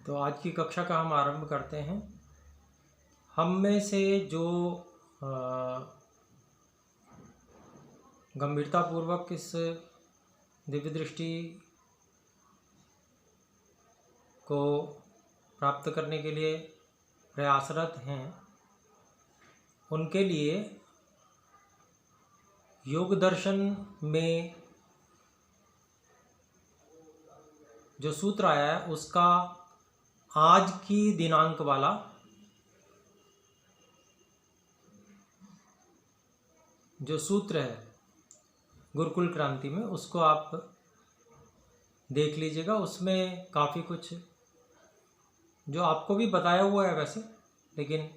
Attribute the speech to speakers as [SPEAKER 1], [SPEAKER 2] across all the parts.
[SPEAKER 1] तो आज की कक्षा का हम आरंभ करते हैं। हम में से जो गंभीरतापूर्वक इस दिव्य दृष्टि को प्राप्त करने के लिए प्रयासरत हैं, उनके लिए योग दर्शन में जो सूत्र आया है उसका आज की दिनांक वाला जो सूत्र है गुरुकुल क्रांति में, उसको आप देख लीजिएगा। उसमें काफ़ी कुछ जो आपको भी बताया हुआ है वैसे, लेकिन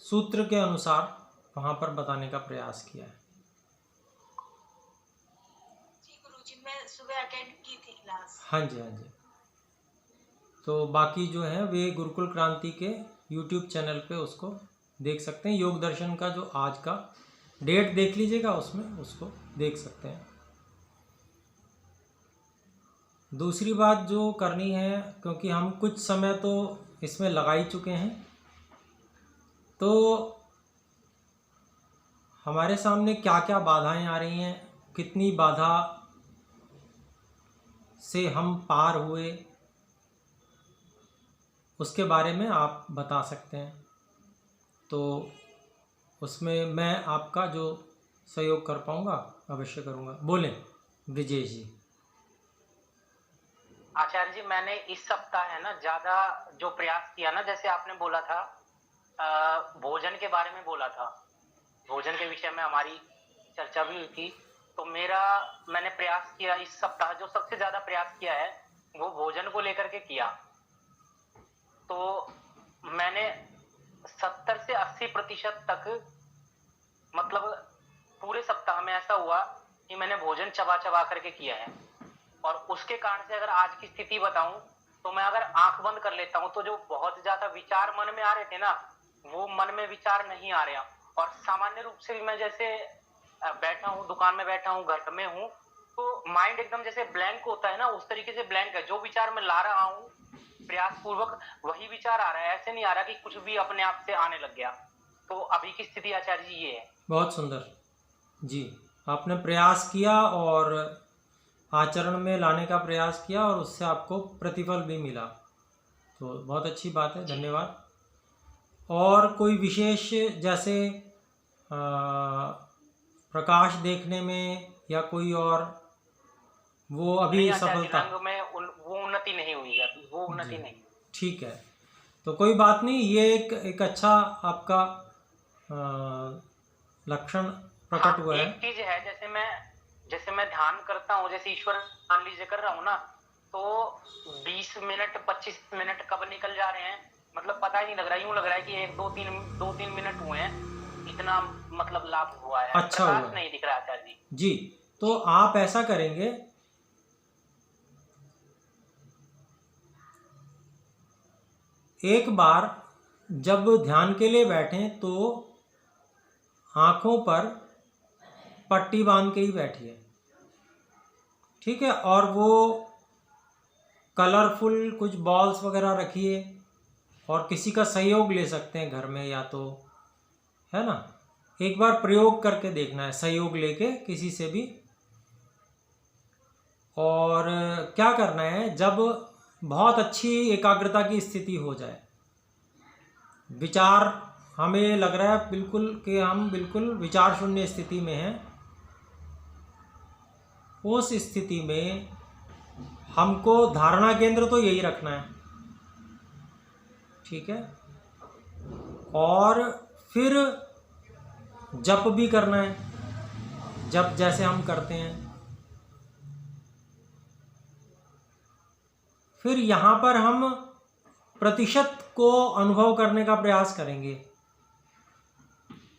[SPEAKER 1] सूत्र के अनुसार वहाँ पर बताने का प्रयास किया है।
[SPEAKER 2] जी गुरुजी, मैं सुबह अटेंड की थी क्लास।
[SPEAKER 1] हाँ जी। तो बाकी जो है वे गुरुकुल क्रांति के YouTube चैनल पे उसको देख सकते हैं। योग दर्शन का जो आज का डेट देख लीजिएगा, उसमें उसको देख सकते हैं। दूसरी बात जो करनी है, क्योंकि हम कुछ समय तो इसमें लगा ही चुके हैं, तो हमारे सामने क्या क्या बाधाएं आ रही हैं, कितनी बाधा से हम पार हुए, उसके बारे में आप बता सकते हैं। तो उसमें मैं आपका जो सहयोग कर पाऊंगा अवश्य करूंगा। बोलें ब्रिजेश जी।
[SPEAKER 3] आचार्य जी, मैंने इस सप्ताह है ना ज्यादा जो प्रयास किया ना, जैसे आपने बोला था भोजन के बारे में बोला था, भोजन के विषय में हमारी चर्चा भी हुई थी। तो मैंने प्रयास किया इस सप्ताह, जो सबसे ज्यादा प्रयास किया है वो भोजन को लेकर के किया। तो मैंने 70 से 80% तक, मतलब पूरे सप्ताह में ऐसा हुआ कि मैंने भोजन चबा चबा करके किया है। और उसके कारण से अगर आज की स्थिति बताऊं तो मैं अगर आंख बंद कर लेता हूं तो जो बहुत ज्यादा विचार मन में आ रहे थे ना, वो मन में विचार नहीं आ रहे हैं। और सामान्य रूप से भी मैं जैसे बैठा हूं, दुकान में बैठा हूं, घर में हूं, तो माइंड एकदम जैसे ब्लैंक होता है ना, उस तरीके से ब्लैंक है। जो विचार मैं ला रहा हूं प्रयास पूर्वक वही विचार आ रहा है, ऐसे नहीं आ रहा कि कुछ भी अपने आप से आने लग गया। तो अभी की स्थिति आचार्य जी ये है। बहुत
[SPEAKER 1] सुंदर जी, आपने प्रयास किया और आचरण में लाने का प्रयास किया और उससे आपको प्रतिफल भी मिला, तो बहुत अच्छी बात है, धन्यवाद। और कोई विशेष जैसे प्रकाश देखने में या कोई और वो अभी सफलता
[SPEAKER 3] में वो उन्नति नहीं हुई है, वो उन्नति नहीं।
[SPEAKER 1] ठीक है, तो कोई बात नहीं, ये एक अच्छा आपका लक्षण प्रकट हुआ है।
[SPEAKER 3] एक चीज है, जैसे मैं ध्यान करता हूँ, जैसे ईश्वर मान लीजिए कर रहा हूँ ना, तो 20 मिनट 25 मिनट कब निकल जा रहे हैं मतलब पता ही नहीं लग रहा। यूं लग रहा है कि 2-3 मिनट हुए हैं, इतना मतलब लाभ हुआ है।
[SPEAKER 1] अच्छा हुआ,
[SPEAKER 3] नहीं दिख रहा आचार्य
[SPEAKER 1] जी। तो आप ऐसा करेंगे, एक बार जब ध्यान के लिए बैठें तो आंखों पर पट्टी बांध के ही बैठिए, ठीक है। और वो कलरफुल कुछ बॉल्स वगैरह रखिए, और किसी का सहयोग ले सकते हैं घर में, या तो है ना, एक बार प्रयोग करके देखना है, सहयोग लेके किसी से भी। और क्या करना है, जब बहुत अच्छी एकाग्रता की स्थिति हो जाए, विचार हमें लग रहा है बिल्कुल कि हम बिल्कुल विचार शून्य स्थिति में हैं, उस स्थिति में हमको धारणा केंद्र तो यही रखना है, ठीक है। और फिर जप भी करना है, जप जैसे हम करते हैं। फिर यहाँ पर हम प्रतिशत को अनुभव करने का प्रयास करेंगे।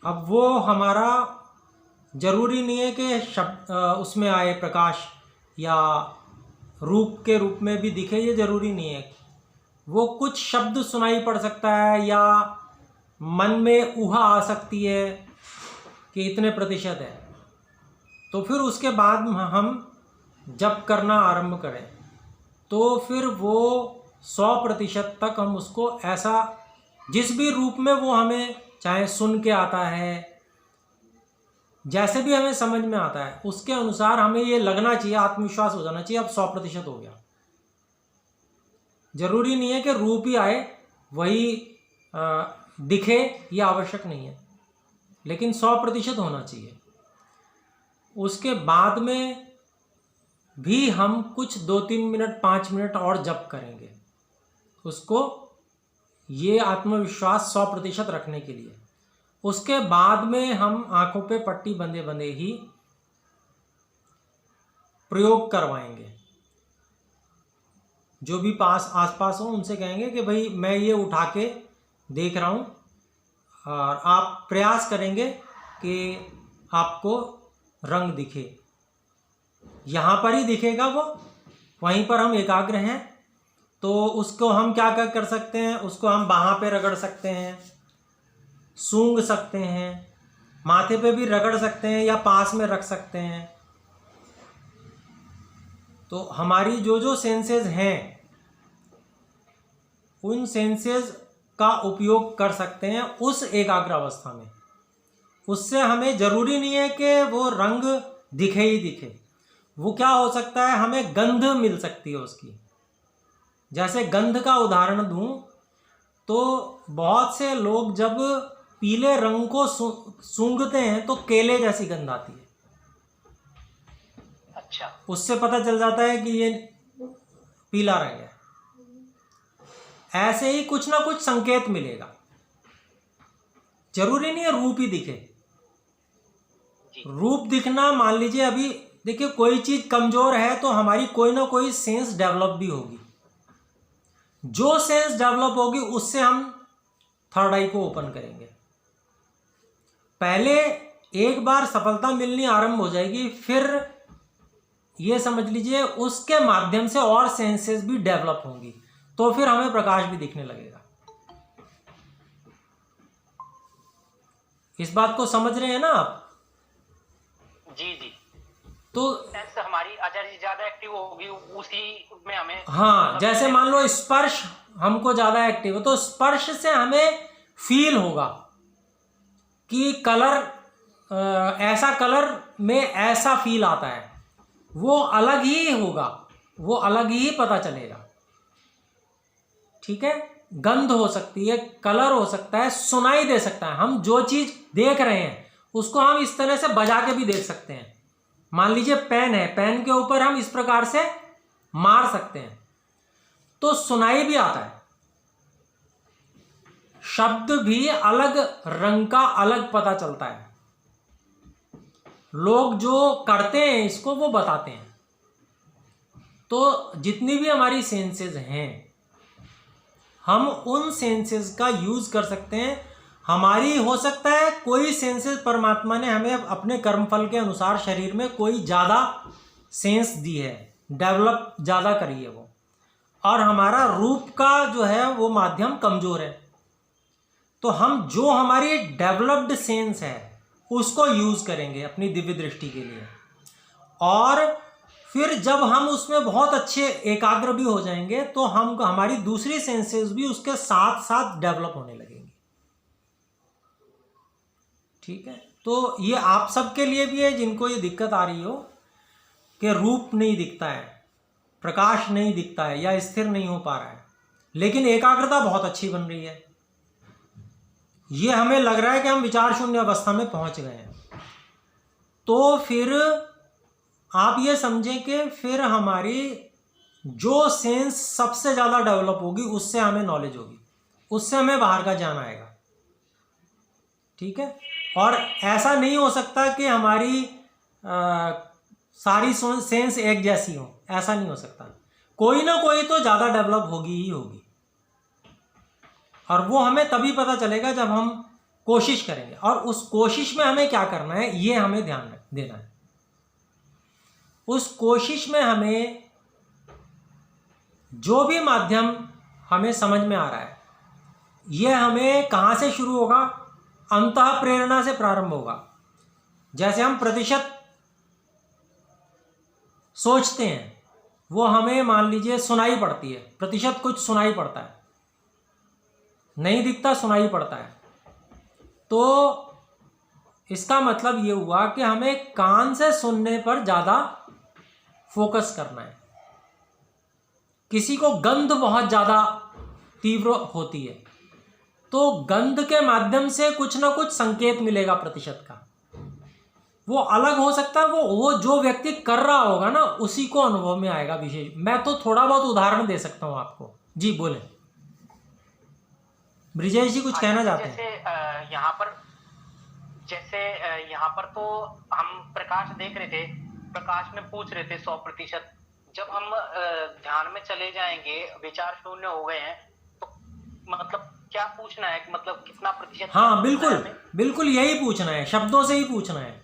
[SPEAKER 1] अब वो हमारा जरूरी नहीं है कि शब्द उसमें आए, प्रकाश या रूप के रूप में भी दिखे, ये जरूरी नहीं है। वो कुछ शब्द सुनाई पड़ सकता है, या मन में ऊहा आ सकती है कि इतने प्रतिशत है। तो फिर उसके बाद हम जप करना आरंभ करें, तो फिर वो 100% तक हम उसको ऐसा जिस भी रूप में वो हमें चाहे सुन के आता है, जैसे भी हमें समझ में आता है, उसके अनुसार हमें ये लगना चाहिए, आत्मविश्वास हो जाना चाहिए अब 100% हो गया। जरूरी नहीं है कि रूप ही आए वही दिखे, ये आवश्यक नहीं है, लेकिन 100% होना चाहिए। उसके बाद में भी हम कुछ 2-3 मिनट 5 मिनट और जप करेंगे उसको, ये आत्मविश्वास 100% रखने के लिए। उसके बाद में हम आंखों पे पट्टी बंधे बंधे ही प्रयोग करवाएंगे। जो भी आसपास हो उनसे कहेंगे कि भाई मैं ये उठा के देख रहा हूँ, और आप प्रयास करेंगे कि आपको रंग दिखे। यहाँ पर ही दिखेगा वो, वहीं पर हम एकाग्र हैं, तो उसको हम क्या कर सकते हैं, उसको हम बाहाँ पे रगड़ सकते हैं, सूंघ सकते हैं, माथे पे भी रगड़ सकते हैं या पास में रख सकते हैं। तो हमारी जो जो सेंसेस हैं उन सेंसेस का उपयोग कर सकते हैं उस एकाग्र अवस्था में। उससे हमें जरूरी नहीं है कि वो रंग दिखे ही दिखे, वो क्या हो सकता है, हमें गंध मिल सकती है उसकी। जैसे गंध का उदाहरण दूं तो बहुत से लोग जब पीले रंग को सूंघते हैं तो केले जैसी गंध आती है।
[SPEAKER 3] अच्छा,
[SPEAKER 1] उससे पता चल जाता है कि ये पीला रंग है। ऐसे ही कुछ ना कुछ संकेत मिलेगा, जरूरी नहीं है रूप ही दिखे। रूप दिखना, मान लीजिए अभी देखिए कोई चीज कमजोर है तो हमारी कोई ना कोई सेंस डेवलप भी होगी। जो सेंस डेवलप होगी उससे हम थर्ड आई को ओपन करेंगे। पहले एक बार सफलता मिलनी आरंभ हो जाएगी, फिर ये समझ लीजिए उसके माध्यम से और सेंसेस भी डेवलप होंगी, तो फिर हमें प्रकाश भी दिखने लगेगा। इस बात को समझ रहे हैं ना आप?
[SPEAKER 3] जी जी।
[SPEAKER 1] तो
[SPEAKER 3] सेंस हमारी आचार्य ज्यादा एक्टिव होगी उसी में हमें,
[SPEAKER 1] हाँ, जैसे मान लो स्पर्श हमको ज्यादा एक्टिव है तो स्पर्श से हमें फील होगा कि कलर ऐसा कलर में ऐसा फील आता है, वो अलग ही होगा, वो अलग ही पता चलेगा। ठीक है, गंध हो सकती है, कलर हो सकता है, सुनाई दे सकता है। हम जो चीज देख रहे हैं उसको हम इस तरह से बजा के भी देख सकते हैं। मान लीजिए पेन है, पेन के ऊपर हम इस प्रकार से मार सकते हैं तो सुनाई भी आता है। शब्द भी अलग रंग का अलग पता चलता है। लोग जो करते हैं इसको वो बताते हैं। तो जितनी भी हमारी सेंसेस हैं, हम उन सेंसेस का यूज कर सकते हैं। हमारी हो सकता है कोई सेंसेस परमात्मा ने हमें अपने कर्मफल के अनुसार शरीर में कोई ज़्यादा सेंस दी है, डेवलप ज़्यादा करी है वो, और हमारा रूप का जो है वो माध्यम कमज़ोर है। तो हम जो हमारी डेवलप्ड सेंस है उसको यूज़ करेंगे अपनी दिव्य दृष्टि के लिए, और फिर जब हम उसमें बहुत अच्छे एकाग्र भी हो जाएंगे तो हम हमारी दूसरी सेंसेस भी उसके साथ साथ डेवलप होने लगेंगी। ठीक है, तो ये आप सबके लिए भी है जिनको ये दिक्कत आ रही हो कि रूप नहीं दिखता है, प्रकाश नहीं दिखता है या स्थिर नहीं हो पा रहा है, लेकिन एकाग्रता बहुत अच्छी बन रही है। ये हमें लग रहा है कि हम विचार शून्य अवस्था में पहुंच गए हैं। तो फिर आप ये समझें कि फिर हमारी जो सेंस सबसे ज़्यादा डेवलप होगी उससे हमें नॉलेज होगी, उससे हमें बाहर का ज्ञान आएगा। ठीक है, और ऐसा नहीं हो सकता कि हमारी सारी सेंस एक जैसी हो, ऐसा नहीं हो सकता। कोई ना कोई तो ज़्यादा डेवलप होगी ही होगी, और वो हमें तभी पता चलेगा जब हम कोशिश करेंगे। और उस कोशिश में हमें क्या करना है ये हमें ध्यान देना है। उस कोशिश में हमें जो भी माध्यम हमें समझ में आ रहा है, ये हमें कहाँ से शुरू होगा, अंतः प्रेरणा से प्रारंभ होगा। जैसे हम प्रतिशत सोचते हैं वो हमें मान लीजिए सुनाई पड़ती है, प्रतिशत कुछ सुनाई पड़ता है, नहीं दिखता सुनाई पड़ता है। तो इसका मतलब ये हुआ कि हमें कान से सुनने पर ज़्यादा फोकस करना है। किसी को गंध बहुत ज़्यादा तीव्र होती है, तो गंध के माध्यम से कुछ ना कुछ संकेत मिलेगा प्रतिशत का। वो अलग हो सकता है, वो जो व्यक्ति कर रहा होगा ना उसी को अनुभव में आएगा विशेष। मैं तो थोड़ा बहुत उदाहरण दे सकता हूँ आपको। जी बोले ब्रिजेश जी, कुछ कहना चाहते हैं?
[SPEAKER 3] जैसे यहाँ पर तो हम प्रकाश देख रहे थे, प्रकाश में पूछ रहे थे 100%। जब हम ध्यान में चले जाएंगे, विचार शून्य हो गए हैं, तो मतलब क्या पूछना है, मतलब कितना प्रतिशत?
[SPEAKER 1] हाँ बिल्कुल बिल्कुल, यही पूछना है, शब्दों से ही पूछना है।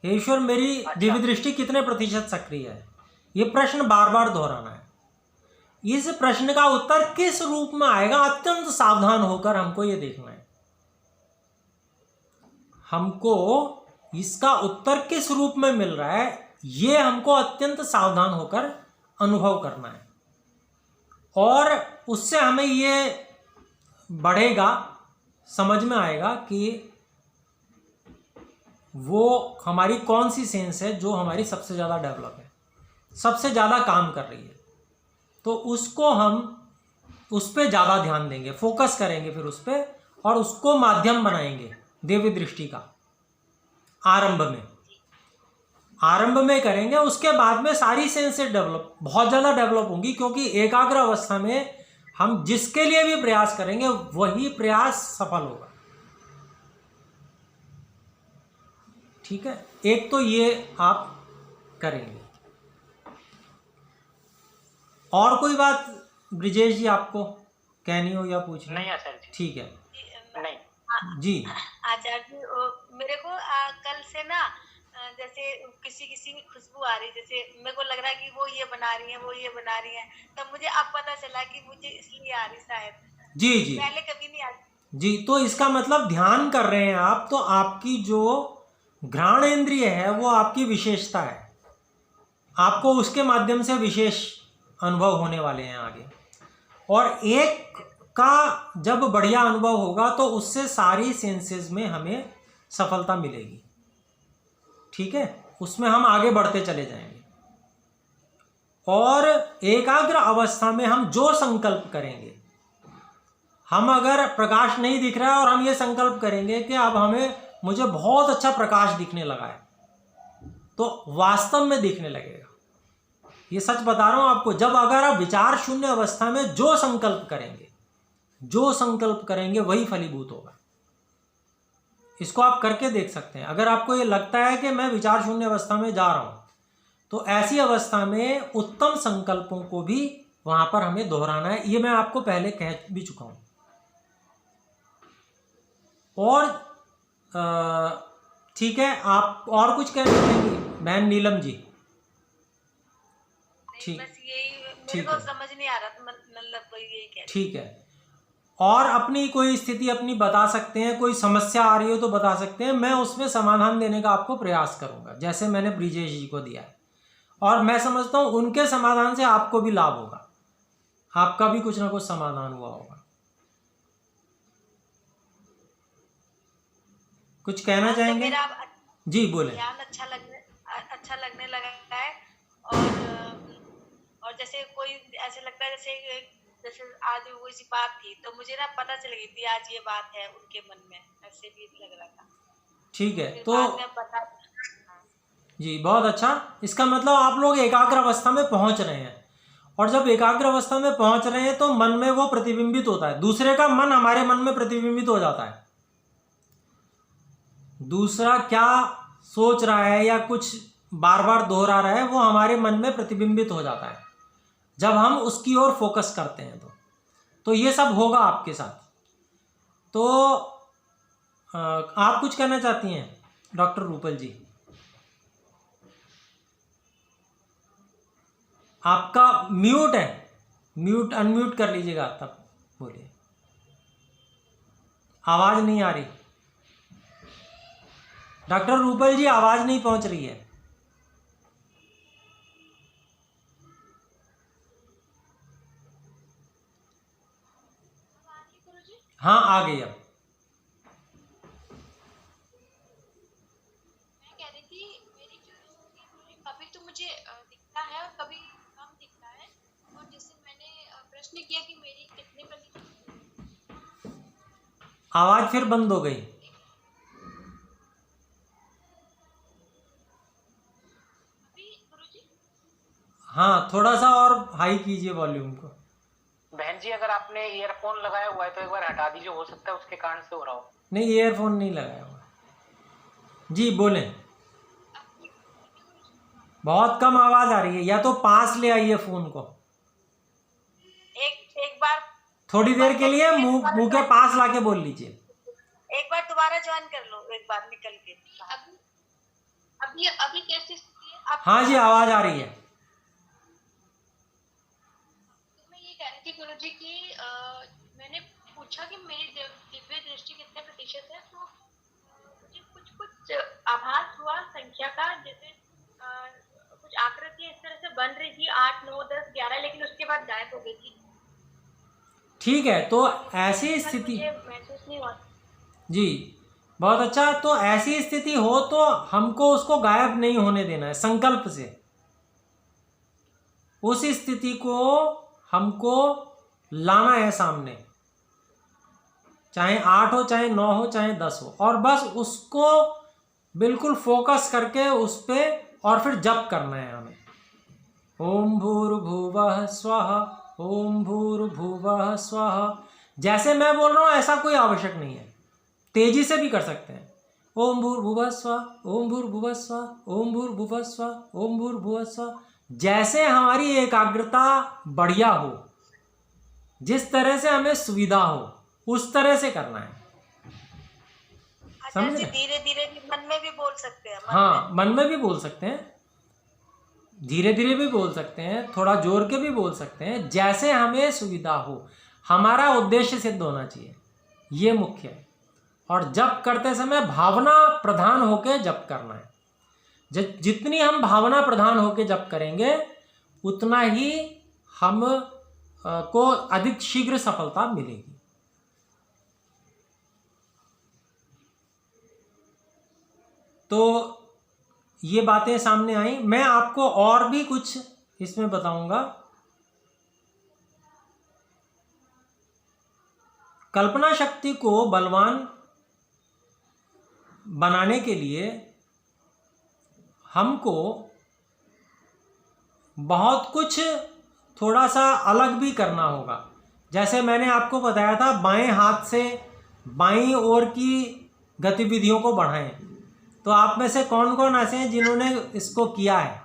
[SPEAKER 1] ईश्वर मेरी दिव्य दृष्टि कितने प्रतिशत सक्रिय है, ये प्रश्न बार बार दोहराना है। इस प्रश्न का उत्तर किस रूप में आएगा, अत्यंत सावधान होकर हमको ये देखना है। हमको इसका उत्तर किस रूप में मिल रहा है, ये हमको अत्यंत सावधान होकर अनुभव करना है। और उससे हमें ये बढ़ेगा, समझ में आएगा कि वो हमारी कौन सी सेंस है जो हमारी सबसे ज़्यादा डेवलप है, सबसे ज़्यादा काम कर रही है। तो उसको हम उस पर ज़्यादा ध्यान देंगे, फोकस करेंगे फिर उस पर, और उसको माध्यम बनाएंगे दिव्य दृष्टि का। आरंभ में करेंगे, उसके बाद में सारी सेंसेस डेवलप बहुत ज़्यादा डेवलप होंगी, क्योंकि एकाग्र अवस्था में हम जिसके लिए भी प्रयास करेंगे वही प्रयास सफल होगा। ठीक है, एक तो ये आप करेंगे। और कोई बात ब्रिजेश जी आपको कहनी हो या पूछनी?
[SPEAKER 3] नहीं आचार्य जी।
[SPEAKER 1] ठीक है,
[SPEAKER 3] नहीं
[SPEAKER 1] जी
[SPEAKER 2] आचार्य जी, मेरे को कल से ना जैसे किसी की खुशबू आ रही, जैसे मेरे को लग रहा है कि वो ये बना रही है, वो ये बना रही है, तब मुझे अब पता चला कि मुझे इसलिए आ रही शायद।
[SPEAKER 1] जी जी
[SPEAKER 2] पहले कभी नहीं आती
[SPEAKER 1] जी। तो इसका मतलब ध्यान कर रहे हैं आप, तो आपकी जो घ्राण इंद्रिय है वो आपकी विशेषता है, आपको उसके माध्यम से विशेष अनुभव होने वाले हैं आगे। और एक का जब बढ़िया अनुभव होगा तो उससे सारी सेंसेस में हमें सफलता मिलेगी। ठीक है, उसमें हम आगे बढ़ते चले जाएंगे। और एकाग्र अवस्था में हम जो संकल्प करेंगे, हम अगर प्रकाश नहीं दिख रहा है और हम ये संकल्प करेंगे कि अब मुझे बहुत अच्छा प्रकाश दिखने लगा है, तो वास्तव में दिखने लगेगा। ये सच बता रहा हूं आपको। जब अगर आप विचार शून्य अवस्था में जो संकल्प करेंगे वही फलीभूत होगा। इसको आप करके देख सकते हैं। अगर आपको ये लगता है कि मैं विचार शून्य अवस्था में जा रहा हूं, तो ऐसी अवस्था में उत्तम संकल्पों को भी वहां पर हमें दोहराना है। ये मैं आपको पहले कह भी चुका हूं। और ठीक है, आप और कुछ कहना चाहेंगी बहन नीलम जी?
[SPEAKER 2] नहीं, बस यही मेरे को समझ नहीं आ रहा, मतलब यही कह रही।
[SPEAKER 1] ठीक है, और अपनी कोई स्थिति अपनी बता सकते हैं, कोई समस्या आ रही हो तो बता सकते हैं, मैं उसमें समाधान देने का आपको प्रयास करूंगा, जैसे मैंने ब्रिजेश जी को दिया है। और मैं समझता हूं उनके समाधान से आपको भी लाभ होगा, आपका भी कुछ ना कुछ समाधान हुआ होगा। कुछ कहना चाहेंगे?
[SPEAKER 2] तो
[SPEAKER 1] जी बोले।
[SPEAKER 2] ध्यान अच्छा लगने लगा है। और जैसे कोई ऐसे लगता है जैसे आज कोई सी बात थी तो मुझे ना पता चल गई थी आज ये बात है उनके मन में, ऐसे भी लग रहा था।
[SPEAKER 1] ठीक है, तो जी बहुत अच्छा। इसका मतलब आप लोग एकाग्र अवस्था में पहुंच रहे हैं, और जब एकाग्र अवस्था में पहुंच रहे हैं तो मन में वो प्रतिबिंबित होता है, दूसरे का मन हमारे मन में प्रतिबिंबित हो जाता है। दूसरा क्या सोच रहा है या कुछ बार बार दोहरा रहा है, वो हमारे मन में प्रतिबिंबित हो जाता है जब हम उसकी ओर फोकस करते हैं। तो ये सब होगा आपके साथ। तो आप कुछ कहना चाहती हैं डॉक्टर रूपल जी? आपका म्यूट है, म्यूट अनम्यूट कर लीजिएगा, तब बोलिए। आवाज नहीं आ रही डॉक्टर रूपल जी, आवाज नहीं पहुंच रही है। हाँ आ गई अब।
[SPEAKER 4] मैं कह रही थी मेरी जो स्थिति है, गुरुजी, कभी तो मुझे दिखता है और कभी कम दिखता है। और जैसे मैंने प्रश्न किया कि मेरी कितने प्रतिशत,
[SPEAKER 1] आवाज फिर बंद हो गई।
[SPEAKER 4] अभी गुरुजी
[SPEAKER 1] हाँ थोड़ा सा और हाई कीजिए वॉल्यूम को।
[SPEAKER 3] बहन जी अगर आपने ईयरफोन लगाया हुआ है तो एक बार हटा दीजिए, हो सकता है उसके कारण से हो रहा हो।
[SPEAKER 1] नहीं ईयरफोन नहीं लगाया हुआ। जी बोलें।
[SPEAKER 4] अभी गुरुजी
[SPEAKER 1] बहुत कम आवाज आ रही है, या तो पास ले आइए फोन को।
[SPEAKER 2] एक बार
[SPEAKER 1] थोड़ी देर के लिए मुंह के पास लाके बोल लीजिए।
[SPEAKER 2] एक बार दोबारा ज्वाइन कर लो, एक बार निकल के।
[SPEAKER 4] अभी अभी अभी कैसी स्थिति है?
[SPEAKER 2] अब
[SPEAKER 1] हाँ जी आवाज आ रही है।
[SPEAKER 4] तो मैं ये कह रही थी गुरुजी कि मैंने पूछा कि मेरी दिव्य दृष्टि कितने प्रतिशत है, तो मुझे कुछ कुछ आभास हुआ संख्या का, जैसे कुछ आकृति इस तरह से बन रही थी 8 9 10 11, लेकिन उसके बाद गायब हो गई थी।
[SPEAKER 1] ठीक है, तो ऐसी स्थिति,
[SPEAKER 4] मुझे महसूस नहीं हुआ।
[SPEAKER 1] जी बहुत अच्छा। तो ऐसी स्थिति हो तो हमको उसको गायब नहीं होने देना है, संकल्प से उस स्थिति को हमको लाना है सामने, चाहे 8 हो, चाहे 9 हो, चाहे 10 हो, और बस उसको बिल्कुल फोकस करके उस पे, और फिर जप करना है हमें। ओम भूर्भुवः स्वः, ओम भूर्भुवः स्वः। जैसे मैं बोल रहा हूँ ऐसा कोई आवश्यक नहीं है, तेजी से भी कर सकते हैं। ओम भूर्भुवः स्वः, ओम भूर्भुवः स्वः, ओम भूर्भुवः स्वः, ओम भूर्भुवः स्वः। जैसे हमारी एकाग्रता बढ़िया हो, जिस तरह से हमें सुविधा हो, उस तरह से करना है। समझ रहे?
[SPEAKER 2] धीरे धीरे भी मन में भी बोल सकते हैं।
[SPEAKER 1] हाँ मन में भी बोल सकते हैं, धीरे धीरे भी बोल सकते हैं, थोड़ा जोर के भी बोल सकते हैं, जैसे हमें सुविधा हो। हमारा उद्देश्य सिद्ध होना चाहिए, ये मुख्य है। और जप करते समय भावना प्रधान होके जप करना है। जितनी हम भावना प्रधान होके जप करेंगे उतना ही हम को अधिक शीघ्र सफलता मिलेगी। तो ये बातें सामने आई। मैं आपको और भी कुछ इसमें बताऊंगा। कल्पना शक्ति को बलवान बनाने के लिए हमको बहुत कुछ थोड़ा सा अलग भी करना होगा। जैसे मैंने आपको बताया था, बाएं हाथ से बाईं ओर की गतिविधियों को बढ़ाएं। तो आप में से कौन कौन ऐसे हैं जिन्होंने इसको किया है?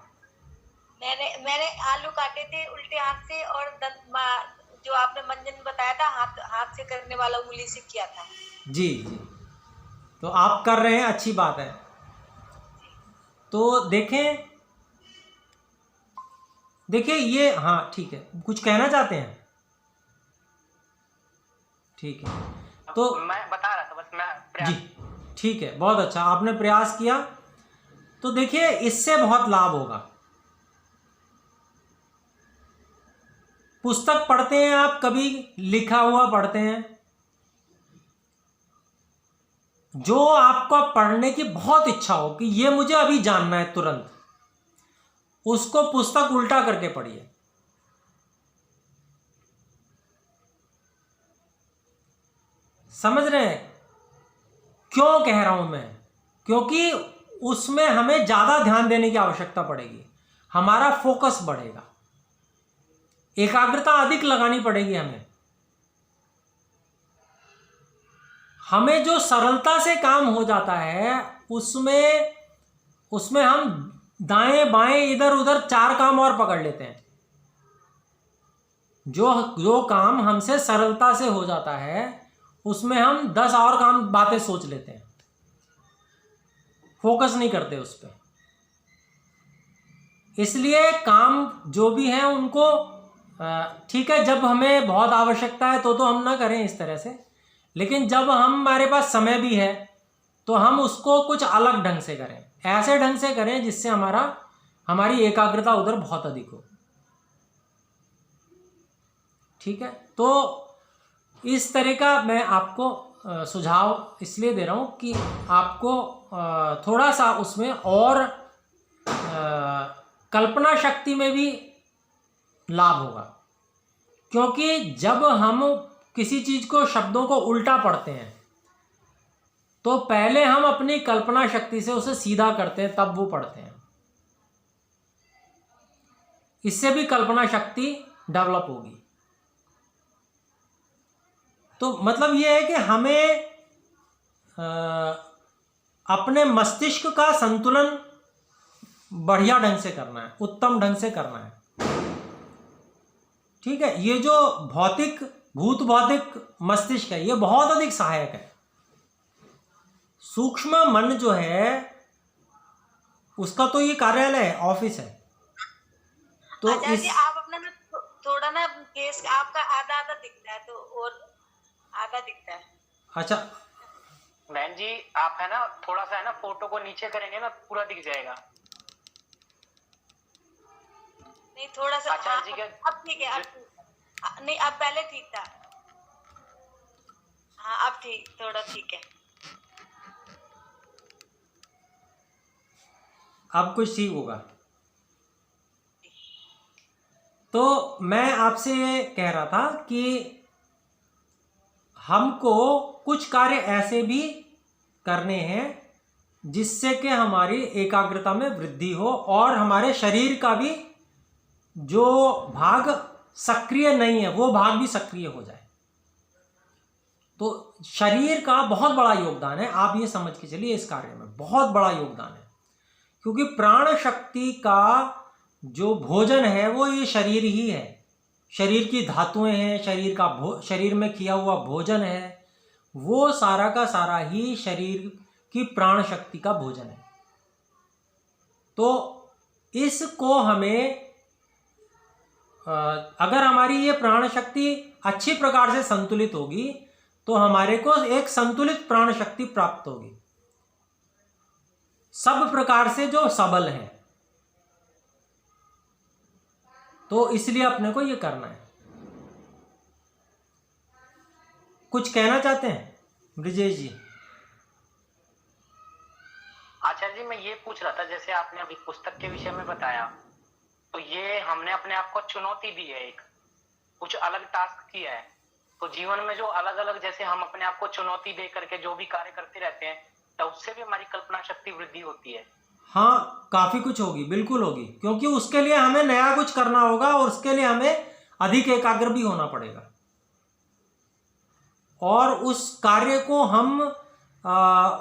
[SPEAKER 2] मैंने आलू काटे थे उल्टे हाथ से, और जो आपने मंजन बताया था हाथ से करने वाला, उंगली से किया था।
[SPEAKER 1] जी जी, तो आप कर रहे हैं, अच्छी बात है। तो देखें ये, हाँ ठीक है, कुछ कहना चाहते हैं? ठीक है, तो
[SPEAKER 3] मैं बता रहा था बस, मैं
[SPEAKER 1] जी ठीक है, बहुत अच्छा, आपने प्रयास किया। तो देखिए इससे बहुत लाभ होगा। पुस्तक पढ़ते हैं आप, कभी लिखा हुआ पढ़ते हैं, जो आपको पढ़ने की बहुत इच्छा हो कि ये मुझे अभी जानना है तुरंत, उसको पुस्तक उल्टा करके पढ़िए। समझ रहे हैं क्यों कह रहा हूं मैं? क्योंकि उसमें हमें ज्यादा ध्यान देने की आवश्यकता पड़ेगी, हमारा फोकस बढ़ेगा, एकाग्रता अधिक लगानी पड़ेगी हमें जो सरलता से काम हो जाता है उसमें हम दाएं बाएं इधर उधर 4 काम और पकड़ लेते हैं। जो काम हमसे सरलता से हो जाता है उसमें हम 10 और काम बातें सोच लेते हैं, फोकस नहीं करते उस पर। इसलिए काम जो भी है उनको ठीक है, जब हमें बहुत आवश्यकता है तो हम ना करें इस तरह से, लेकिन जब हमारे पास समय भी है तो हम उसको कुछ अलग ढंग से करें, ऐसे ढंग से करें जिससे हमारी एकाग्रता उधर बहुत अधिक हो। ठीक है, तो इस तरह का मैं आपको सुझाव इसलिए दे रहा हूँ कि आपको थोड़ा सा उसमें और कल्पना शक्ति में भी लाभ होगा, क्योंकि जब हम किसी चीज़ को, शब्दों को उल्टा पढ़ते हैं तो पहले हम अपनी कल्पना शक्ति से उसे सीधा करते हैं, तब वो पढ़ते हैं। इससे भी कल्पना शक्ति डेवलप होगी। तो मतलब ये है कि हमें अपने मस्तिष्क का संतुलन बढ़िया ढंग से करना है, उत्तम ढंग से करना है। ठीक है, ये जो भूत भौतिक मस्तिष्क है ये बहुत अधिक सहायक है। सूक्ष्म मन जो है उसका तो ये कार्यालय है, ऑफिस है। तो
[SPEAKER 2] आचार्य जी, आप अपना ना थोड़ा ना केस आपका आधा आधा दिखता है, तो और आधा दिखता है।
[SPEAKER 1] अच्छा
[SPEAKER 3] बहन जी, आप है ना थोड़ा सा है ना फोटो को नीचे करेंगे ना पूरा दिख जाएगा।
[SPEAKER 2] नहीं, थोड़ा सा
[SPEAKER 3] आचार्य जी के
[SPEAKER 2] अब ठीक है, अब नहीं, अब पहले ठीक था। हाँ, अब ठीक, थोड़ा ठीक है।
[SPEAKER 1] अब कुछ ठीक होगा। तो मैं आपसे ये कह रहा था कि हमको कुछ कार्य ऐसे भी करने हैं जिससे कि हमारी एकाग्रता में वृद्धि हो और हमारे शरीर का भी जो भाग सक्रिय नहीं है वो भाग भी सक्रिय हो जाए। तो शरीर का बहुत बड़ा योगदान है, आप ये समझ के चलिए, इस कार्य में बहुत बड़ा योगदान है। क्योंकि प्राण शक्ति का जो भोजन है वो ये शरीर ही है। शरीर की धातुएं हैं, शरीर में किया हुआ भोजन है, वो सारा का सारा ही शरीर की प्राण शक्ति का भोजन है। तो इसको हमें अगर हमारी ये प्राण शक्ति अच्छी प्रकार से संतुलित होगी तो हमारे को एक संतुलित प्राण शक्ति प्राप्त होगी, सब प्रकार से जो सबल है। तो इसलिए अपने को ये करना है। कुछ कहना चाहते हैं ब्रिजेश जी?
[SPEAKER 3] आचार्य जी, मैं ये पूछ रहा था, जैसे आपने अभी पुस्तक के विषय में बताया, तो ये हमने अपने आप को चुनौती दी है, एक कुछ अलग टास्क किया है। तो जीवन में जो अलग अलग, जैसे हम अपने आप को चुनौती दे करके जो भी कार्य करते रहते हैं, तो उससे भी हमारी कल्पना शक्ति वृद्धि होती है।
[SPEAKER 1] हाँ, काफ़ी कुछ होगी, बिल्कुल होगी, क्योंकि उसके लिए हमें नया कुछ करना होगा और उसके लिए हमें अधिक एकाग्र भी होना पड़ेगा। और उस कार्य को हम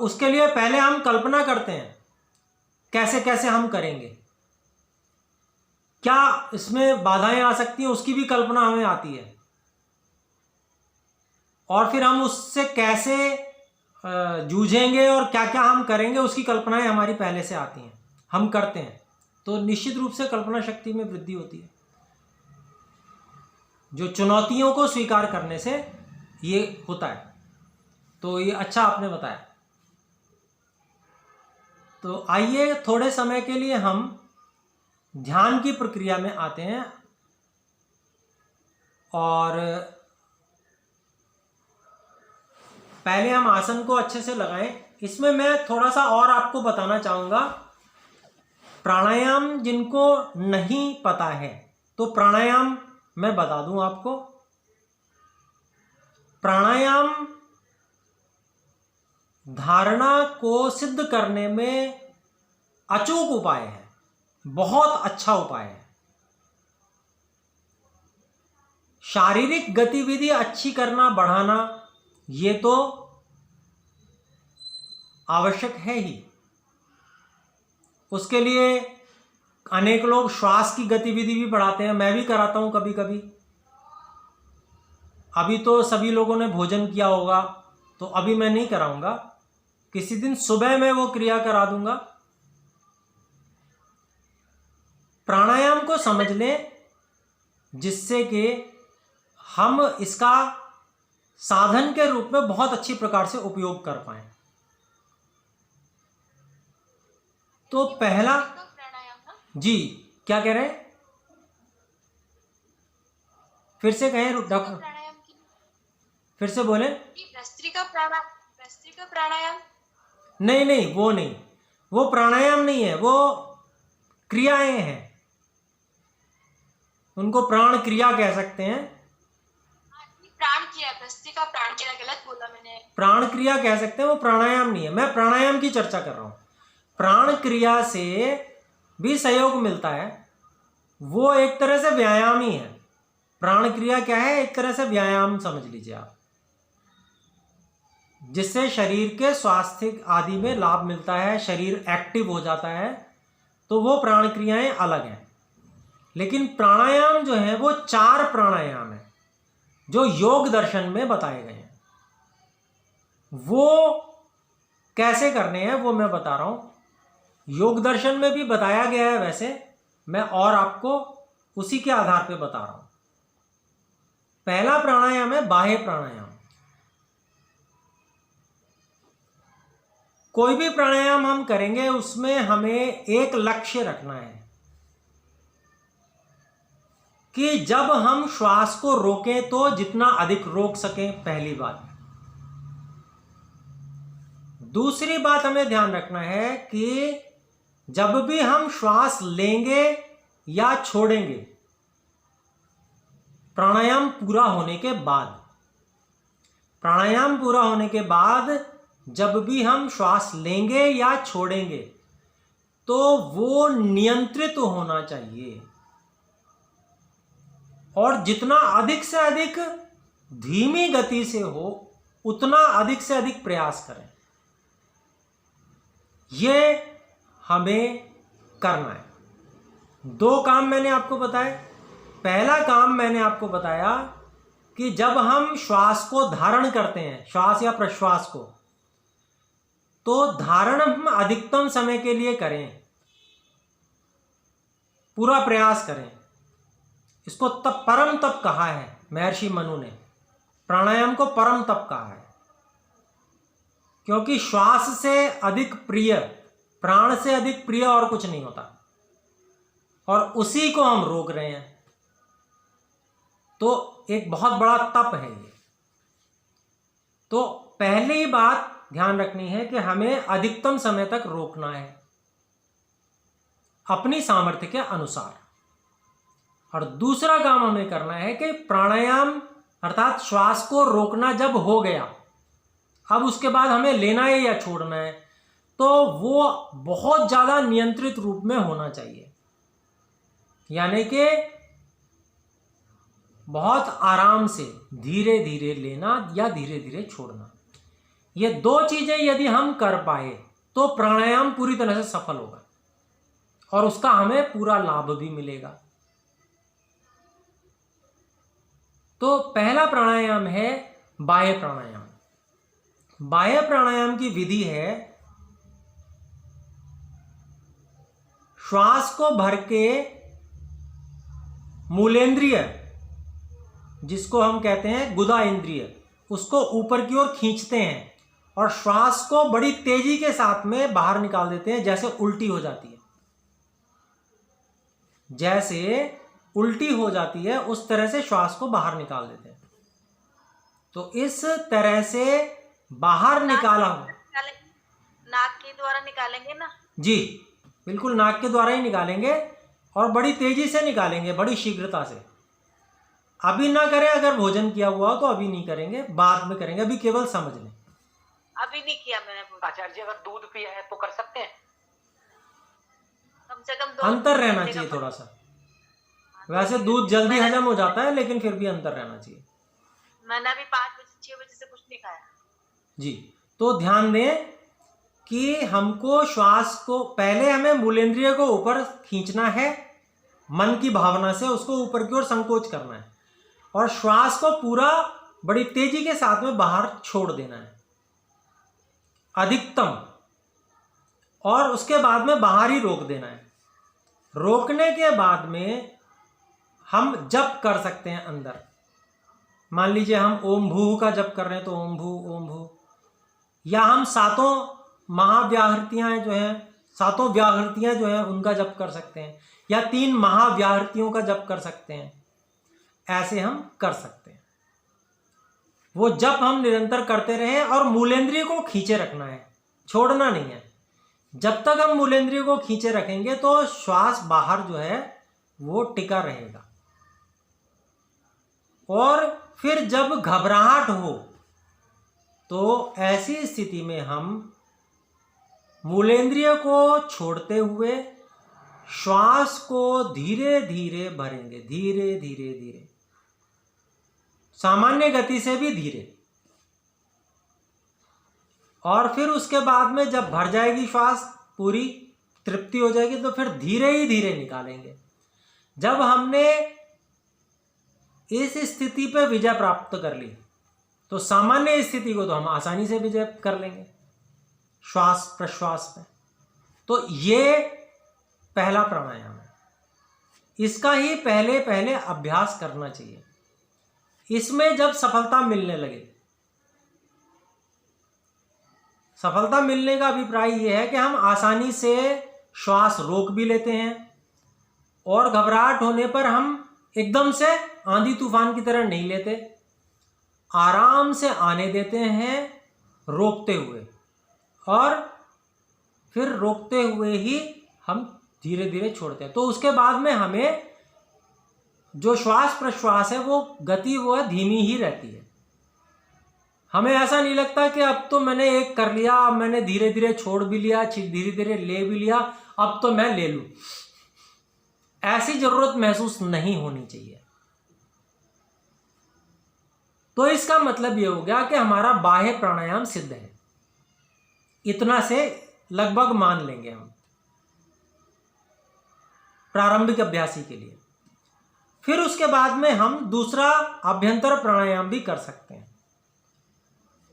[SPEAKER 1] उसके लिए पहले हम कल्पना करते हैं कैसे कैसे हम करेंगे, क्या इसमें बाधाएं आ सकती हैं उसकी भी कल्पना हमें आती है। और फिर हम उससे कैसे जूझेंगे और क्या क्या हम करेंगे उसकी कल्पनाएं हमारी पहले से आती हैं, हम करते हैं। तो निश्चित रूप से कल्पना शक्ति में वृद्धि होती है, जो चुनौतियों को स्वीकार करने से ये होता है। तो ये अच्छा आपने बताया। तो आइए थोड़े समय के लिए हम ध्यान की प्रक्रिया में आते हैं। और पहले हम आसन को अच्छे से लगाएं। इसमें मैं थोड़ा सा और आपको बताना चाहूँगा, प्राणायाम जिनको नहीं पता है तो प्राणायाम मैं बता दूं आपको। प्राणायाम धारणा को सिद्ध करने में अचूक उपाय है, बहुत अच्छा उपाय है। शारीरिक गतिविधि अच्छी करना, बढ़ाना, ये तो आवश्यक है ही। उसके लिए अनेक लोग श्वास की गतिविधि भी बढ़ाते हैं, मैं भी कराता हूं कभी कभी। अभी तो सभी लोगों ने भोजन किया होगा तो अभी मैं नहीं कराऊंगा, किसी दिन सुबह मैं वो क्रिया करा दूंगा। प्राणायाम को समझ लें जिससे कि हम इसका साधन के रूप में बहुत अच्छी प्रकार से उपयोग कर पाएं। तो पहला जी, क्या कह रहे हैं? फिर से कहें डॉक्टर, फिर से बोलें।
[SPEAKER 4] कि भस्त्रिका प्राणायाम।
[SPEAKER 1] नहीं नहीं, वो नहीं, वो प्राणायाम नहीं है, वो क्रियाएं हैं, उनको प्राण क्रिया कह सकते हैं।
[SPEAKER 4] प्राण किया, भस्त्रिका प्राण किया, गलत बोला मैंने।
[SPEAKER 1] प्राण क्रिया कह सकते हैं, वो प्राणायाम नहीं है। मैं प्राणायाम की चर्चा कर रहा हूं। प्राण क्रिया से भी सहयोग मिलता है, वो एक तरह से व्यायाम ही है। प्राण क्रिया क्या है? एक तरह से व्यायाम समझ लीजिए आप, जिससे शरीर के स्वास्थ्य आदि में लाभ मिलता है, शरीर एक्टिव हो जाता है, तो वो प्राण क्रियाएं अलग हैं। लेकिन प्राणायाम जो है वो 4 प्राणायाम है जो योग दर्शन में बताए गए हैं। वो कैसे करने हैं वो मैं बता रहा हूं। योग दर्शन में भी बताया गया है वैसे, मैं और आपको उसी के आधार पे बता रहा हूं। पहला प्राणायाम है बाह्य प्राणायाम। कोई भी प्राणायाम हम करेंगे उसमें हमें एक लक्ष्य रखना है कि जब हम श्वास को रोकें तो जितना अधिक रोक सकें, पहली बात। दूसरी बात हमें ध्यान रखना है कि जब भी हम श्वास लेंगे या छोड़ेंगे प्राणायाम पूरा होने के बाद, प्राणायाम पूरा होने के बाद जब भी हम श्वास लेंगे या छोड़ेंगे तो वो नियंत्रित होना चाहिए, और जितना अधिक से अधिक धीमी गति से हो उतना अधिक से अधिक प्रयास करें। ये हमें करना है। 2 काम मैंने आपको बताए। पहला काम मैंने आपको बताया कि जब हम श्वास को धारण करते हैं, श्वास या प्रश्वास को, तो धारण हम अधिकतम समय के लिए करें, पूरा प्रयास करें। इसको तप, परम तप कहा है महर्षि मनु ने। प्राणायाम को परम तप कहा है क्योंकि श्वास से अधिक प्रिय, प्राण से अधिक प्रिय और कुछ नहीं होता, और उसी को हम रोक रहे हैं, तो एक बहुत बड़ा तप है ये। तो पहली बात ध्यान रखनी है कि हमें अधिकतम समय तक रोकना है अपनी सामर्थ्य के अनुसार। और दूसरा काम हमें करना है कि प्राणायाम अर्थात श्वास को रोकना जब हो गया, अब उसके बाद हमें लेना है या छोड़ना है, तो वो बहुत ज़्यादा नियंत्रित रूप में होना चाहिए, यानी कि बहुत आराम से धीरे धीरे लेना या धीरे धीरे छोड़ना। ये 2 चीज़ें यदि हम कर पाए तो प्राणायाम पूरी तरह से सफल होगा और उसका हमें पूरा लाभ भी मिलेगा। तो पहला प्राणायाम है बाह्य प्राणायाम। बाह्य प्राणायाम की विधि है श्वास को भर के मूलेंद्रिय, जिसको हम कहते हैं गुदा इंद्रिय, उसको ऊपर की ओर खींचते हैं और श्वास को बड़ी तेजी के साथ में बाहर निकाल देते हैं, जैसे उल्टी हो जाती है। जैसे उल्टी हो जाती है उस तरह से श्वास को बाहर निकाल देते हैं। तो इस तरह से बाहर निकाला,
[SPEAKER 2] नाक के द्वारा निकालेंगे ना?
[SPEAKER 1] जी बिल्कुल, नाक के द्वारा ही निकालेंगे और बड़ी तेजी से निकालेंगे, बड़ी शीघ्रता से। अभी ना करें, अगर भोजन किया हुआ हो तो अभी नहीं करेंगे, बाद में करेंगे, अभी केवल समझ लें।
[SPEAKER 2] अभी नहीं किया मैंने भोजन।
[SPEAKER 3] आचार्य जी, अगर दूध पिया है तो कर सकते हैं?
[SPEAKER 2] कम से कम 2
[SPEAKER 1] अंतर रहना चाहिए थोड़ा सा। वैसे दूध जल्दी हजम हो जाता है, लेकिन फिर भी अंतर रहना चाहिए।
[SPEAKER 2] मैंने अभी 5 बजे 6 बजे से कुछ नहीं खाया
[SPEAKER 1] जी। तो ध्यान दें कि हमको श्वास को, पहले हमें मूलेंद्रिय को ऊपर खींचना है, मन की भावना से उसको ऊपर की ओर संकोच करना है, और श्वास को पूरा बड़ी तेजी के साथ में बाहर छोड़ देना है अधिकतम, और उसके बाद में बाहर ही रोक देना है। रोकने के बाद में हम जप कर सकते हैं अंदर। मान लीजिए हम ओम भू का जप कर रहे हैं तो ओम भू, या हम 7 महाव्याहृतियां जो हैं, 7 व्याहृतियां जो हैं उनका जप कर सकते हैं, या 3 महाव्याहृतियों का जप कर सकते हैं। ऐसे हम कर सकते हैं। वो जप हम निरंतर करते रहें और मूलेंद्रिय को खींचे रखना है, छोड़ना नहीं है। जब तक हम मूलेंद्रिय को खींचे रखेंगे तो श्वास बाहर जो है वो टिका रहेगा। और फिर जब घबराहट हो तो ऐसी स्थिति में हम मूलेंद्रिय को छोड़ते हुए श्वास को धीरे धीरे भरेंगे, धीरे धीरे धीरे, सामान्य गति से भी धीरे। और फिर उसके बाद में जब भर जाएगी श्वास, पूरी तृप्ति हो जाएगी, तो फिर धीरे ही धीरे निकालेंगे। जब हमने इस स्थिति पर विजय प्राप्त कर ली तो सामान्य स्थिति को तो हम आसानी से विजय कर लेंगे श्वास प्रश्वास में। तो ये पहला प्राणायाम है, इसका ही पहले पहले अभ्यास करना चाहिए। इसमें जब सफलता मिलने लगे, सफलता मिलने का अभिप्राय यह है कि हम आसानी से श्वास रोक भी लेते हैं और घबराहट होने पर हम एकदम से आंधी तूफान की तरह नहीं लेते, आराम से आने देते हैं रोकते हुए, और फिर रोकते हुए ही हम धीरे धीरे छोड़ते हैं। तो उसके बाद में हमें जो श्वास प्रश्वास है वो गति वो है धीमी ही रहती है। हमें ऐसा नहीं लगता कि अब तो मैंने एक कर लिया, अब मैंने धीरे धीरे छोड़ भी लिया, धीरे धीरे ले भी लिया, अब तो मैं ले लूं। ऐसी जरूरत महसूस नहीं होनी चाहिए। तो इसका मतलब ये हो गया कि हमारा बाह्य प्राणायाम सिद्ध है, इतना से लगभग मान लेंगे हम प्रारंभिक अभ्यासी के लिए। फिर उसके बाद में हम दूसरा अभ्यंतर प्राणायाम भी कर सकते हैं।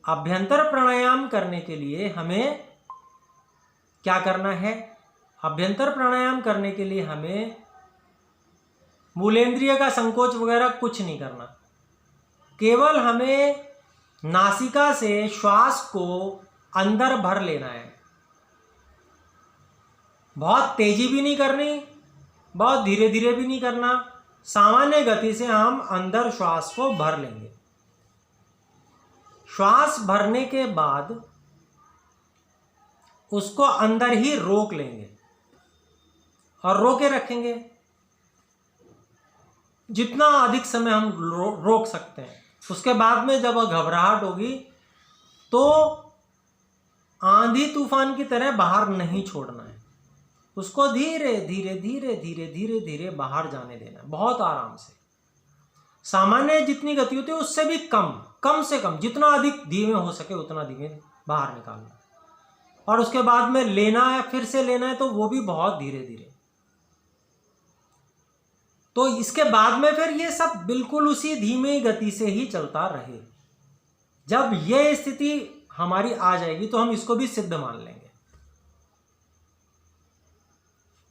[SPEAKER 1] अभ्यंतर प्राणायाम करने के लिए हमें क्या करना है? अभ्यंतर प्राणायाम करने के लिए हमें मूलेंद्रिय का संकोच वगैरह कुछ नहीं करना, केवल हमें नासिका से श्वास को अंदर भर लेना है। बहुत तेजी भी नहीं करनी, बहुत धीरे धीरे भी नहीं करना, सामान्य गति से हम अंदर श्वास को भर लेंगे। श्वास भरने के बाद उसको अंदर ही रोक लेंगे और रोके रखेंगे जितना अधिक समय हम रोक सकते हैं। उसके बाद में जब घबराहट होगी तो आंधी तूफान की तरह बाहर नहीं छोड़ना है, उसको धीरे धीरे धीरे धीरे धीरे धीरे बाहर जाने देना है, बहुत आराम से। सामान्य जितनी गति होती है उससे भी कम से कम, जितना अधिक धीमे हो सके उतना धीमे बाहर निकालना। और उसके बाद में लेना है, फिर से लेना है तो वो भी बहुत धीरे धीरे। तो इसके बाद में फिर ये सब बिल्कुल उसी धीमी गति से ही चलता रहे। जब ये स्थिति हमारी आ जाएगी तो हम इसको भी सिद्ध मान लेंगे।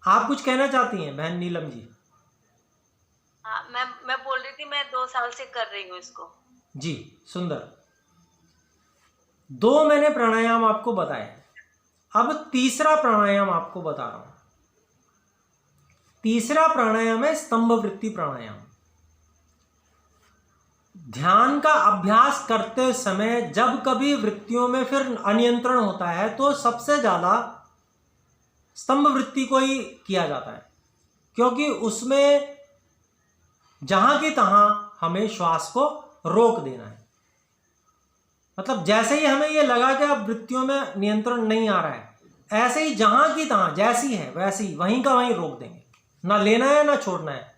[SPEAKER 1] आप कुछ कहना चाहती हैं बहन नीलम जी?
[SPEAKER 2] हाँ, मैं बोल रही थी, मैं 2 साल से कर रही हूँ इसको।
[SPEAKER 1] जी, सुंदर। 2 मैंने प्राणायाम आपको बताए, अब तीसरा प्राणायाम आपको बता रहा हूं। तीसरा प्राणायाम है स्तंभ वृत्ति प्राणायाम। ध्यान का अभ्यास करते समय जब कभी वृत्तियों में फिर अनियंत्रण होता है तो सबसे ज्यादा स्तंभ वृत्ति को ही किया जाता है, क्योंकि उसमें जहां की तहां हमें श्वास को रोक देना है। मतलब जैसे ही हमें ये लगा कि अब वृत्तियों में नियंत्रण नहीं आ रहा है, ऐसे ही जहां की तहां जैसी है वैसी वहीं का वहीं रोक देंगे। ना लेना है ना छोड़ना है,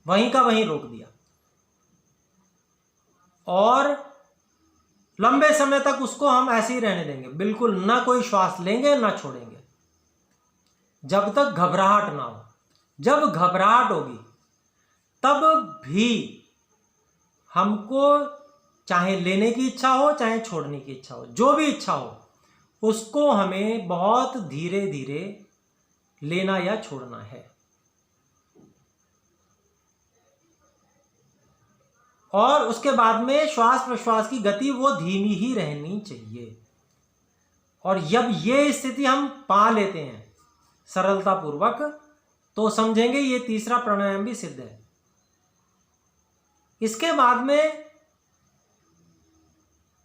[SPEAKER 1] वहीं का वहीं रोक दिया। और लंबे समय तक उसको हम ऐसे ही रहने देंगे, बिल्कुल ना कोई श्वास लेंगे ना छोड़ेंगे, जब तक घबराहट ना हो। जब घबराहट होगी तब भी हमको चाहे लेने की इच्छा हो चाहे छोड़ने की इच्छा हो, जो भी इच्छा हो, उसको हमें बहुत धीरे धीरे लेना या छोड़ना है। और उसके बाद में श्वास प्रश्वास की गति वो धीमी ही रहनी चाहिए। और जब ये स्थिति हम पा लेते हैं सरलता पूर्वक तो समझेंगे ये तीसरा प्राणायाम भी सिद्ध है। इसके बाद में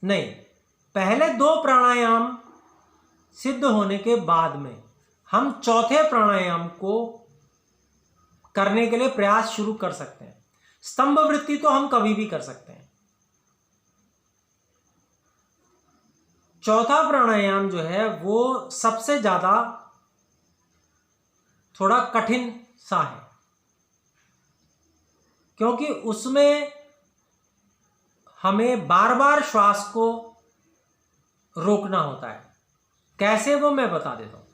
[SPEAKER 1] नहीं, पहले 2 प्राणायाम सिद्ध होने के बाद में हम चौथे प्राणायाम को करने के लिए प्रयास शुरू कर सकते हैं। स्तंभ वृत्ति तो हम कभी भी कर सकते हैं। चौथा प्राणायाम जो है वो सबसे ज्यादा थोड़ा कठिन सा है, क्योंकि उसमें हमें बार बार श्वास को रोकना होता है। कैसे, वो मैं बता देता हूं।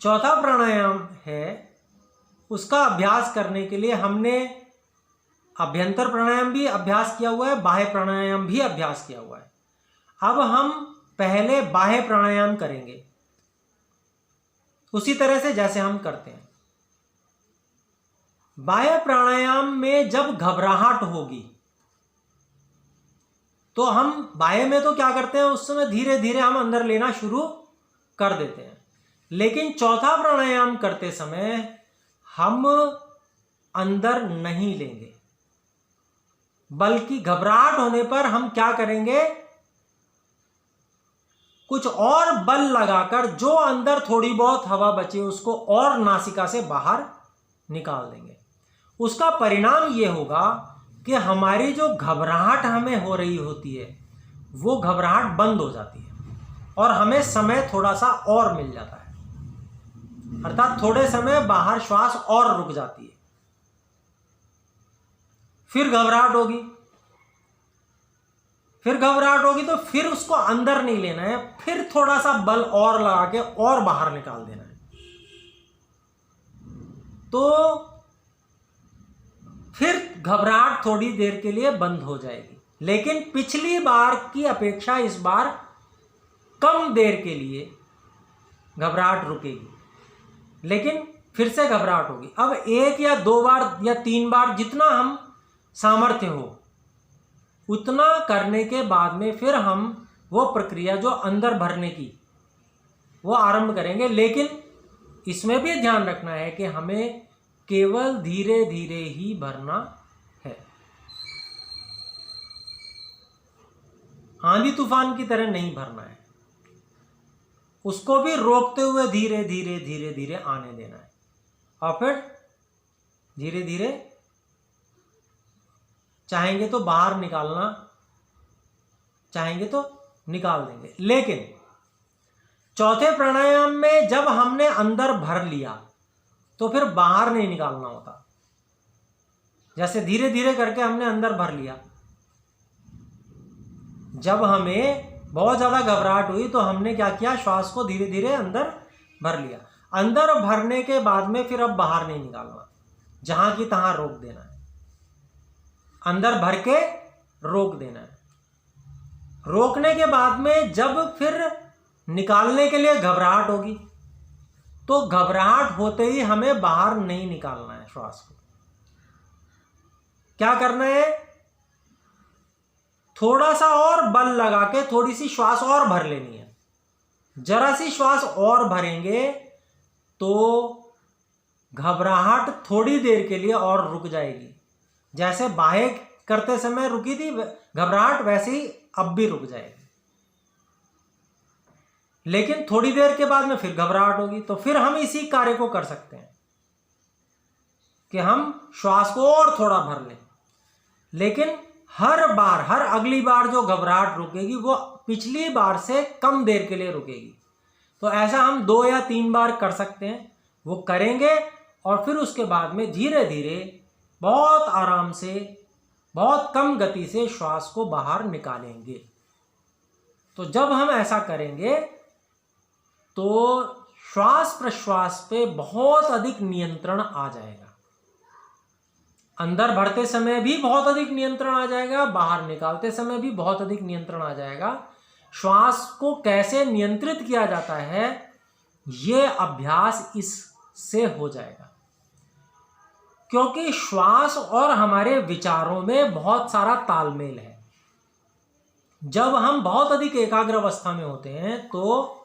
[SPEAKER 1] चौथा प्राणायाम है, उसका अभ्यास करने के लिए हमने अभ्यंतर प्राणायाम भी अभ्यास किया हुआ है, बाह्य प्राणायाम भी अभ्यास किया हुआ है। अब हम पहले बाह्य प्राणायाम करेंगे उसी तरह से जैसे हम करते हैं। बाह्य प्राणायाम में जब घबराहट होगी तो हम बाह्य में तो क्या करते हैं, उस समय धीरे धीरे हम अंदर लेना शुरू कर देते हैं। लेकिन चौथा प्राणायाम करते समय हम अंदर नहीं लेंगे, बल्कि घबराहट होने पर हम क्या करेंगे, कुछ और बल लगाकर जो अंदर थोड़ी बहुत हवा बची उसको और नासिका से बाहर निकाल देंगे। उसका परिणाम ये होगा कि हमारी जो घबराहट हमें हो रही होती है वो घबराहट बंद हो जाती है और हमें समय थोड़ा सा और मिल जाता है, अर्थात थोड़े समय बाहर श्वास और रुक जाती है। फिर घबराहट होगी, तो फिर उसको अंदर नहीं लेना है, फिर थोड़ा सा बल और लगा के और बाहर निकाल देना है। तो फिर घबराहट थोड़ी देर के लिए बंद हो जाएगी, लेकिन पिछली बार की अपेक्षा इस बार कम देर के लिए घबराहट रुकेगी, लेकिन फिर से घबराहट होगी। अब 1 या 2 बार या 3 बार जितना हम सामर्थ्य हो उतना करने के बाद में फिर हम वो प्रक्रिया जो अंदर भरने की वो आरंभ करेंगे। लेकिन इसमें भी ध्यान रखना है कि हमें केवल धीरे धीरे ही भरना है, आंधी तूफान की तरह नहीं भरना है। उसको भी रोकते हुए धीरे धीरे धीरे धीरे आने देना है और फिर धीरे धीरे चाहेंगे तो बाहर निकालना, चाहेंगे तो निकाल देंगे। लेकिन चौथे प्राणायाम में जब हमने अंदर भर लिया तो फिर बाहर नहीं निकालना होता। जैसे धीरे धीरे करके हमने अंदर भर लिया, जब हमें बहुत ज्यादा घबराहट हुई तो हमने क्या किया, श्वास को धीरे धीरे अंदर भर लिया। अंदर भरने के बाद में फिर अब बाहर नहीं निकालना, जहां की तहां रोक देना है, अंदर भर के रोक देना है। रोकने के बाद में जब फिर निकालने के लिए घबराहट होगी तो घबराहट होते ही हमें बाहर नहीं निकालना है श्वास को। क्या करना है, थोड़ा सा और बल लगा के थोड़ी सी श्वास और भर लेनी है। जरा सी श्वास और भरेंगे तो घबराहट थोड़ी देर के लिए और रुक जाएगी। जैसे बाह्य करते समय रुकी थी घबराहट, वैसे ही अब भी रुक जाएगी। लेकिन थोड़ी देर के बाद में फिर घबराहट होगी तो फिर हम इसी कार्य को कर सकते हैं कि हम श्वास को और थोड़ा भर लें। लेकिन हर अगली बार जो घबराहट रुकेगी वो पिछली बार से कम देर के लिए रुकेगी। तो ऐसा हम 2 या 3 बार कर सकते हैं, वो करेंगे और फिर उसके बाद में धीरे धीरे बहुत आराम से बहुत कम गति से श्वास को बाहर निकालेंगे। तो जब हम ऐसा करेंगे तो श्वास प्रश्वास पे बहुत अधिक नियंत्रण आ जाएगा। अंदर भरते समय भी बहुत अधिक नियंत्रण आ जाएगा, बाहर निकालते समय भी बहुत अधिक नियंत्रण आ जाएगा। श्वास को कैसे नियंत्रित किया जाता है ये अभ्यास इससे हो जाएगा, क्योंकि श्वास और हमारे विचारों में बहुत सारा तालमेल है। जब हम बहुत अधिक एकाग्र अवस्था में होते हैं तो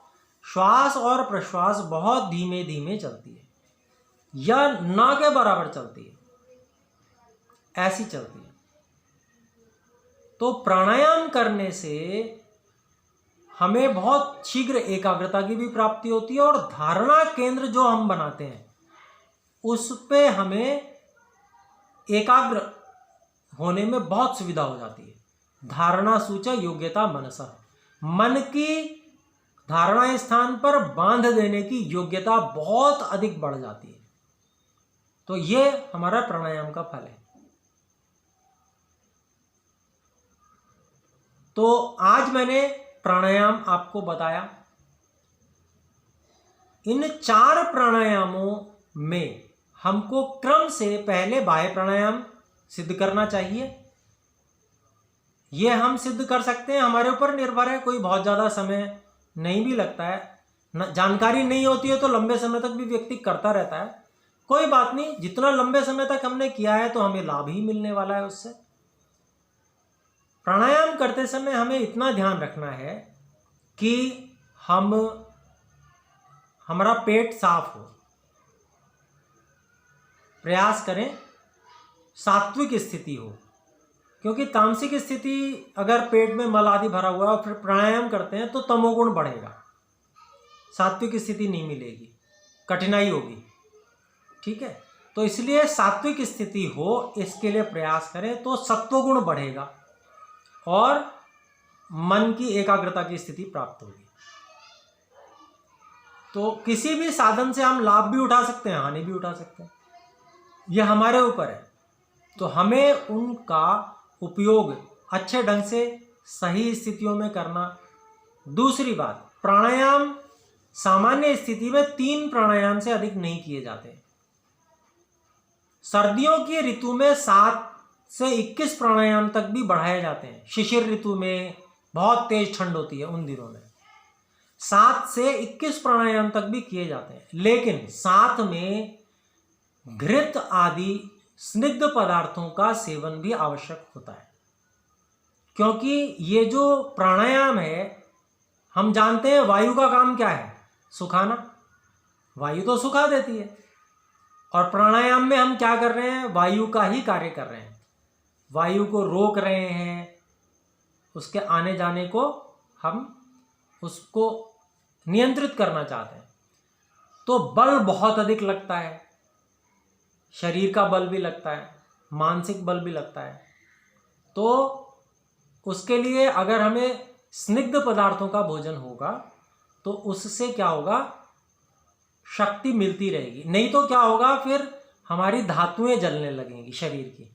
[SPEAKER 1] श्वास और प्रश्वास बहुत धीमे धीमे चलती है या ना के बराबर चलती है, ऐसी चलती है। तो प्राणायाम करने से हमें बहुत शीघ्र एकाग्रता की भी प्राप्ति होती है और धारणा केंद्र जो हम बनाते हैं उस पे हमें एकाग्र होने में बहुत सुविधा हो जाती है। धारणा सूचा योग्यता मनसा, मन की धारणा स्थान पर बांध देने की योग्यता बहुत अधिक बढ़ जाती है। तो ये हमारा प्राणायाम का फल है। तो आज मैंने प्राणायाम आपको बताया। इन 4 प्राणायामों में हमको क्रम से पहले बाह्य प्राणायाम सिद्ध करना चाहिए। यह हम सिद्ध कर सकते हैं, हमारे ऊपर निर्भर है। कोई बहुत ज़्यादा समय नहीं भी लगता है, जानकारी नहीं होती है तो लंबे समय तक भी व्यक्ति करता रहता है, कोई बात नहीं। जितना लंबे समय तक हमने किया है तो हमें लाभ ही मिलने वाला है उससे। प्राणायाम करते समय हमें इतना ध्यान रखना है कि हमारा पेट साफ हो। प्रयास करें सात्विक स्थिति हो, क्योंकि तामसिक स्थिति अगर पेट में मल आदि भरा हुआ है और फिर प्राणायाम करते हैं तो तमोगुण बढ़ेगा, सात्विक स्थिति नहीं मिलेगी, कठिनाई होगी। ठीक है, तो इसलिए सात्विक स्थिति हो इसके लिए प्रयास करें तो सत्वगुण बढ़ेगा और मन की एकाग्रता की स्थिति प्राप्त होगी। तो किसी भी साधन से हम लाभ भी उठा सकते हैं, हानि भी उठा सकते हैं, यह हमारे ऊपर है। तो हमें उनका उपयोग अच्छे ढंग से सही स्थितियों में करना। दूसरी बात, प्राणायाम सामान्य स्थिति में 3 प्राणायाम से अधिक नहीं किए जाते। सर्दियों की ऋतु में 7 से 21 प्राणायाम तक भी बढ़ाए जाते हैं। शिशिर ऋतु में बहुत तेज ठंड होती है, उन दिनों में 7 से 21 प्राणायाम तक भी किए जाते हैं, लेकिन साथ में घृत आदि स्निग्ध पदार्थों का सेवन भी आवश्यक होता है। क्योंकि ये जो प्राणायाम है, हम जानते हैं वायु का काम क्या है, सुखाना। वायु तो सुखा देती है, और प्राणायाम में हम क्या कर रहे हैं, वायु का ही कार्य कर रहे हैं। वायु को रोक रहे हैं, उसके आने जाने को हम उसको नियंत्रित करना चाहते हैं। तो बल बहुत अधिक लगता है, शरीर का बल भी लगता है, मानसिक बल भी लगता है। तो उसके लिए अगर हमें स्निग्ध पदार्थों का भोजन होगा तो उससे क्या होगा, शक्ति मिलती रहेगी। नहीं तो क्या होगा, फिर हमारी धातुएं जलने लगेंगी शरीर की,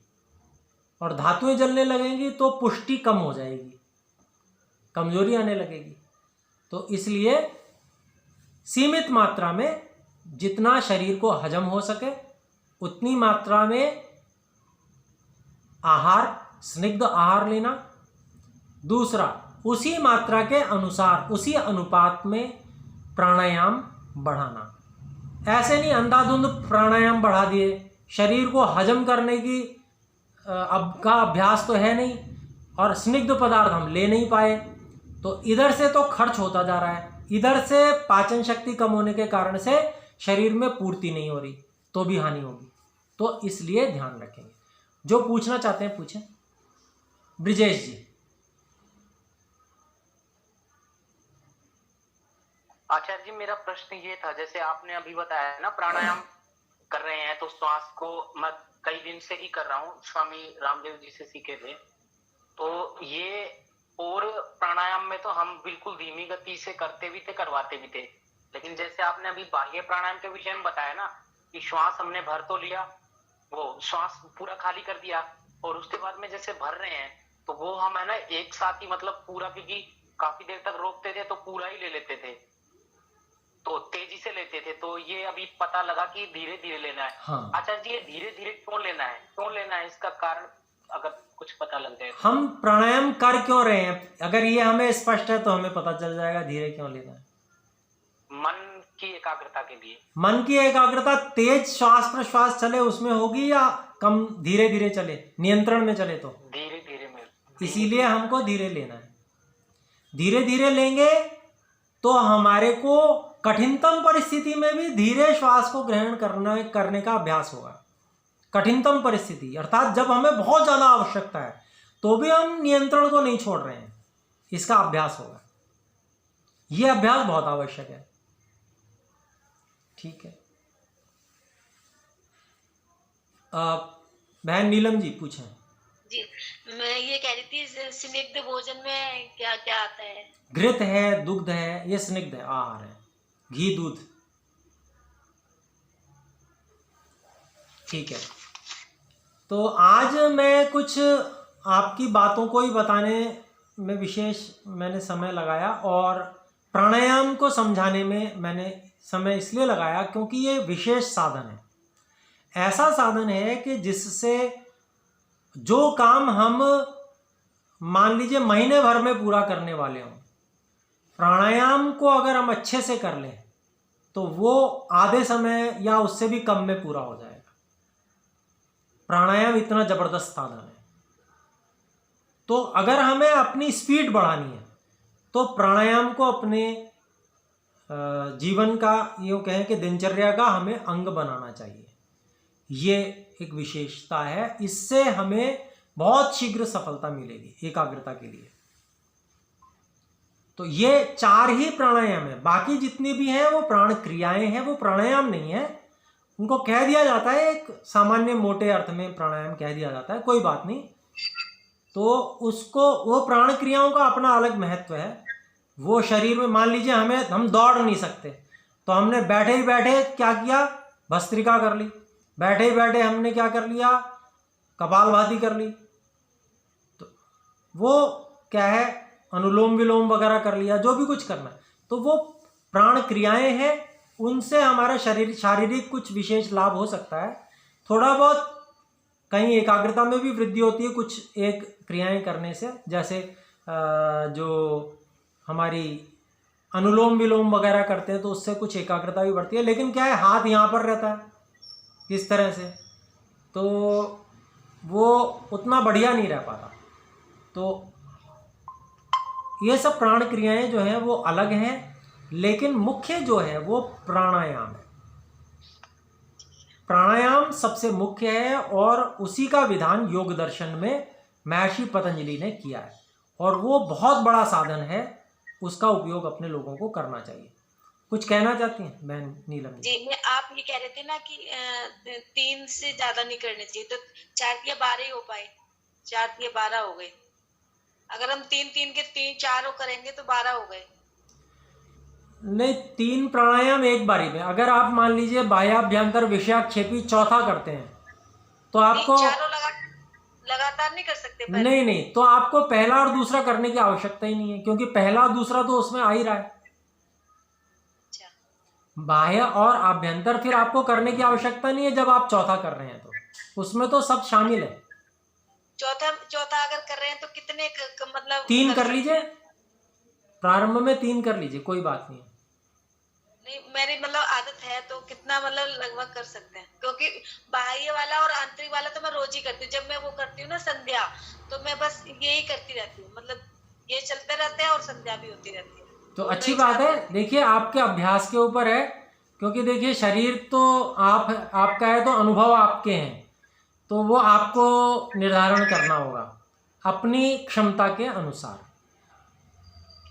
[SPEAKER 1] और धातुएं जलने लगेंगी तो पुष्टि कम हो जाएगी, कमजोरी आने लगेगी। तो इसलिए सीमित मात्रा में जितना शरीर को हजम हो सके उतनी मात्रा में आहार, स्निग्ध आहार लेना। दूसरा, उसी मात्रा के अनुसार, उसी अनुपात में प्राणायाम बढ़ाना। ऐसे नहीं अंधाधुंध प्राणायाम बढ़ा दिए, शरीर को हजम करने की अब का अभ्यास तो है नहीं और स्निग्ध पदार्थ हम ले नहीं पाए, तो इधर से तो खर्च होता जा रहा है, इधर से पाचन शक्ति कम होने के कारण से शरीर में पूर्ति नहीं हो रही, तो भी हानि होगी। तो इसलिए ध्यान रखेंगे। जो पूछना चाहते हैं पूछें। ब्रिजेश जी।
[SPEAKER 3] आचार्य जी, मेरा प्रश्न ये था, जैसे आपने अभी बताया ना प्राणायाम कर रहे हैं, तो श्वास को मैं कई दिन से ही कर रहा हूँ, स्वामी रामदेव जी से सीखे थे। तो ये और प्राणायाम में तो हम बिल्कुल धीमी गति से करते भी थे, करवाते भी थे, लेकिन जैसे आपने अभी बाह्य प्राणायाम के विषय में बताया ना कि श्वास हमने भर तो लिया, वो श्वास पूरा खाली कर दिया, और उसके बाद में जैसे भर रहे हैं तो वो हम है ना एक साथ ही मतलब पूरा, क्योंकि काफी देर तक रोकते थे तो पूरा ही ले लेते थे, तो तेजी से लेते थे। तो ये अभी पता लगा कि धीरे धीरे लेना है।
[SPEAKER 1] हाँ।
[SPEAKER 3] आचार्य जी, ये धीरे धीरे क्यों लेना है, क्यों लेना है, इसका कारण अगर कुछ पता लग जाए।
[SPEAKER 1] हम प्राणायाम कर क्यों रहे हैं, अगर ये हमें स्पष्ट है तो हमें पता चल जाएगा धीरे क्यों लेना है।
[SPEAKER 3] मन की एकाग्रता के लिए।
[SPEAKER 1] मन की एकाग्रता तेज श्वास प्रश्वास चले उसमें होगी या कम धीरे धीरे चले, नियंत्रण में चले? तो
[SPEAKER 3] धीरे धीरे में,
[SPEAKER 1] इसीलिए हमको धीरे लेना है। धीरे धीरे लेंगे तो हमारे को कठिनतम परिस्थिति में भी धीरे श्वास को ग्रहण करने का अभ्यास होगा। कठिनतम परिस्थिति अर्थात जब हमें बहुत ज़्यादा आवश्यकता है तो भी हम नियंत्रण को नहीं छोड़ रहे हैं, इसका अभ्यास होगा। ये अभ्यास बहुत आवश्यक है। ठीक है, बहन नीलम जी पूछें।
[SPEAKER 2] जी, मैं ये कह रही थी स्निग्ध भोजन में क्या क्या आता है?
[SPEAKER 1] घृत है, दुग्ध है, ये स्निग्ध है, आहार है, घी दूध। ठीक है, तो आज मैं कुछ आपकी बातों को ही बताने में विशेष मैंने समय लगाया, और प्राणायाम को समझाने में मैंने समय इसलिए लगाया क्योंकि ये विशेष साधन है। ऐसा साधन है कि जिससे जो काम हम मान लीजिए महीने भर में पूरा करने वाले हों, प्राणायाम को अगर हम अच्छे से कर लें तो वो आधे समय या उससे भी कम में पूरा हो जाएगा। प्राणायाम इतना जबरदस्त साधन है। तो अगर हमें अपनी स्पीड बढ़ानी है तो प्राणायाम को अपने जीवन का, यूँ कहें कि दिनचर्या का हमें अंग बनाना चाहिए। ये एक विशेषता है, इससे हमें बहुत शीघ्र सफलता मिलेगी एकाग्रता के लिए। तो ये 4 ही प्राणायाम है, बाकी जितनी भी हैं वो प्राण क्रियाएं हैं, वो प्राणायाम नहीं है। उनको कह दिया जाता है, एक सामान्य मोटे अर्थ में प्राणायाम कह दिया जाता है, कोई बात नहीं। तो उसको, वो प्राण क्रियाओं का अपना अलग महत्व है। वो शरीर में मान लीजिए हम दौड़ नहीं सकते, तो हमने बैठे ही बैठे क्या किया, भस्त्रिका कर ली। बैठे ही बैठे हमने क्या कर लिया, कपालभाति कर ली। तो वो क्या है, अनुलोम विलोम वगैरह कर लिया, जो भी कुछ करना है। तो वो प्राण क्रियाएं हैं, उनसे हमारा शारीरिक कुछ विशेष लाभ हो सकता है। थोड़ा बहुत कहीं एकाग्रता में भी वृद्धि होती है कुछ एक क्रियाएं करने से, जैसे जो हमारी अनुलोम विलोम वगैरह करते हैं तो उससे कुछ एकाग्रता भी बढ़ती है। लेकिन क्या है, हाथ यहाँ पर रहता है किस तरह से, तो वो उतना बढ़िया नहीं रह पाता। तो ये सब प्राण क्रियाएं जो हैं वो अलग हैं, लेकिन मुख्य जो है वो प्राणायाम है। प्राणायाम सबसे मुख्य है, और उसी का विधान योग दर्शन में महर्षि पतंजलि ने किया है, और वो बहुत बड़ा साधन है। उसका उपयोग अपने लोगों को करना चाहिए। कुछ कहना चाहती हैं बहन नीलम जी?
[SPEAKER 2] जी, मैं आप ये कह रहे थे ना कि 3 से ज्यादा नहीं करने चाहिए, तो 4 या 12 ही हो पाए, 4 या 12 हो गए। अगर हम 3 के 3 4 करेंगे तो 12 हो गए।
[SPEAKER 1] नहीं, 3 प्राणायाम एक बारी में। अगर आप मान लीजिए बाह्याभ्यंतर विषयाक्षेपी चौथा करते हैं तो आपको
[SPEAKER 2] चारों लगातार नहीं कर सकते पहले?
[SPEAKER 1] नहीं, तो आपको पहला और दूसरा करने की आवश्यकता ही नहीं है, क्योंकि पहला और दूसरा तो उसमें आ ही रहा है। बाह्य और आभ्यंतर फिर आपको करने की आवश्यकता नहीं है जब आप चौथा कर रहे हैं, तो उसमें तो सब शामिल है।
[SPEAKER 2] चौथा अगर कर रहे हैं तो कितने मतलब
[SPEAKER 1] 3 कर लीजिए, प्रारंभ में 3 कर लीजिए, कोई बात नहीं।
[SPEAKER 2] नहीं, मेरी मतलब आदत है, तो कितना मतलब लगभग कर सकते हैं? क्योंकि बाह्य वाला और आंतरिक वाला तो मैं रोज ही करती हूँ। जब मैं वो करती हूँ ना संध्या, तो मैं बस यही करती रहती हूँ, मतलब ये चलते रहते हैं और संध्या भी होती रहती है।
[SPEAKER 1] तो अच्छी बात है। देखिए, आपके अभ्यास के ऊपर है, क्योंकि देखिए शरीर तो आपका है, तो अनुभव आपके हैं, तो वो आपको निर्धारण करना होगा अपनी क्षमता के अनुसार।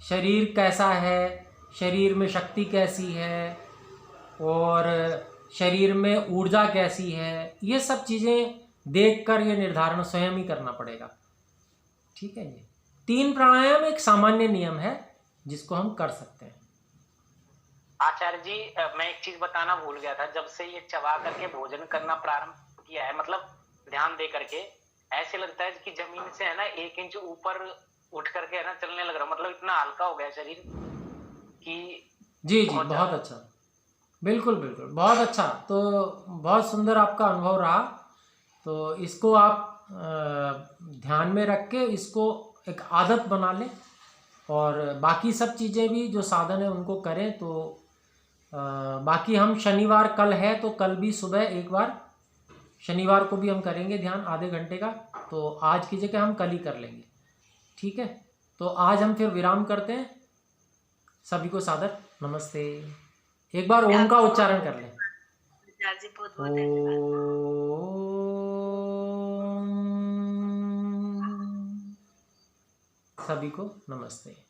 [SPEAKER 1] शरीर कैसा है, शरीर में शक्ति कैसी है, और शरीर में ऊर्जा कैसी है, ये सब चीज़ें देखकर ये निर्धारण स्वयं ही करना पड़ेगा। ठीक है जी। 3 प्राणायाम एक सामान्य नियम है जिसको हम कर सकते हैं।
[SPEAKER 3] आचार्य जी, मैं एक चीज बताना भूल गया था। जब से ये चबा करके भोजन करना प्रारंभ किया है, मतलब ध्यान दे करके, ऐसे लगता है कि जमीन से है ना 1 इंच ऊपर उठ करके है ना चलने लग रहा, मतलब इतना हल्का हो गया शरीर कि
[SPEAKER 1] जी, बहुत अच्छा, बिल्कुल बहुत अच्छा। तो बहुत सुंदर आपका अनुभव रहा। तो इसको आप ध्यान में रख के इसको एक आदत बना लें, और बाकी सब चीज़ें भी जो साधन है उनको करें। तो बाकी हम शनिवार, कल है तो कल भी सुबह एक बार, शनिवार को भी हम करेंगे ध्यान आधे घंटे का। तो आज की जगह हम कल ही कर लेंगे, ठीक है? तो आज हम फिर विराम करते हैं। सभी को सादर नमस्ते। एक बार ओम का उच्चारण कर लें।
[SPEAKER 2] बहुत बहुत धन्यवाद।
[SPEAKER 1] ओम। सभी को नमस्ते।